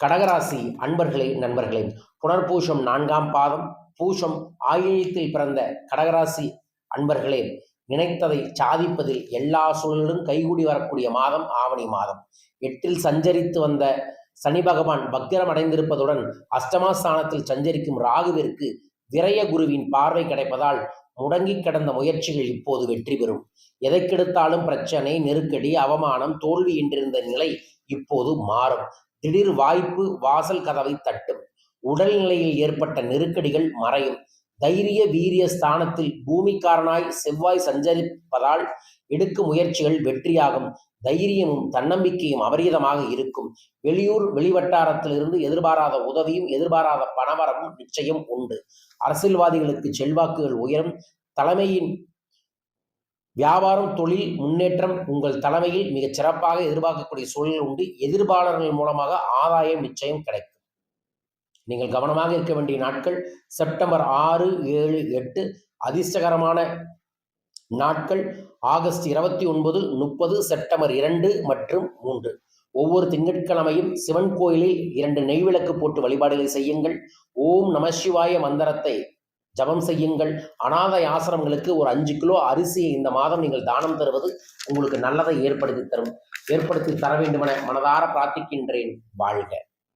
கடகராசி அன்பர்களே நண்பர்களே, புனர்பூஷம் 4ஆம் பாதம், பூஷம் ஆயில்யத்தில் பிறந்த கடகராசி அன்பர்களே, நினைத்ததை சாதிப்பதில் எல்லா சூழலும் கைகூடி வரக்கூடிய மாதம் ஆவணி மாதம். 8இல் சஞ்சரித்து வந்த சனி பகவான் வக்கிரம் அடைந்திருப்பதுடன் அஷ்டமஸ்தானத்தில் சஞ்சரிக்கும் ராகுவிற்கு விரய குருவின் பார்வை கிடைப்பதால் முடங்கி கிடந்த முயற்சிகள் இப்போது வெற்றி பெறும். எதைக்கெடுத்தாலும் பிரச்சனை, நெருக்கடி, அவமானம், தோல்வி என்றிருந்த நிலை இப்போது மாறும். திடீர் வாய்ப்பு வாசல் கதவை தட்டும். உடல்நிலையில் ஏற்பட்ட நெருக்கடிகள் மறையும். தைரிய வீரிய ஸ்தானத்தில் பூமிக்காரனாய் செவ்வாய் சஞ்சரிப்பதால் எடுக்கும் முயற்சிகள் வெற்றியாகும். தைரியமும் தன்னம்பிக்கையும் அபரிதமாக இருக்கும். வெளியூர் வெளிவட்டாரத்திலிருந்து எதிர்பாராத உதவியும் எதிர்பாராத பணவரவும் நிச்சயம் உண்டு. அரசியல்வாதிகளுக்கு செல்வாக்குகள் உயரும். தலைமையின் வியாபாரம், தொழில் முன்னேற்றம் உங்கள் தலைமையில் மிகச் சிறப்பாக எதிர்பார்க்கக்கூடிய சூழல் உண்டு. எதிர்ப்பாளர்கள் மூலமாக ஆதாயம் நிச்சயம் கிடைக்கும். நீங்கள் கவனமாக இருக்க வேண்டிய நாட்கள் செப்டம்பர் 6, 7, 8. அதிர்ஷ்டகரமான நாட்கள் ஆகஸ்ட் 29, 30, செப்டம்பர் 2 மற்றும் 3. ஒவ்வொரு திங்கட்கிழமையும் சிவன் கோயிலில் 2 நெய்விளக்கு போட்டு வழிபாடுகளை செய்யுங்கள். ஓம் நமசிவாய மந்திரத்தை ஜபம் செய்யுங்கள். அநாதை ஆசிரமங்களுக்கு ஒரு 5 கிலோ அரிசியை இந்த மாதம் நீங்கள் தானம் தருவது உங்களுக்கு நல்லதை ஏற்படுத்தி தர வேண்டுமென மனதார பிரார்த்திக்கின்றேன். வாழ்க.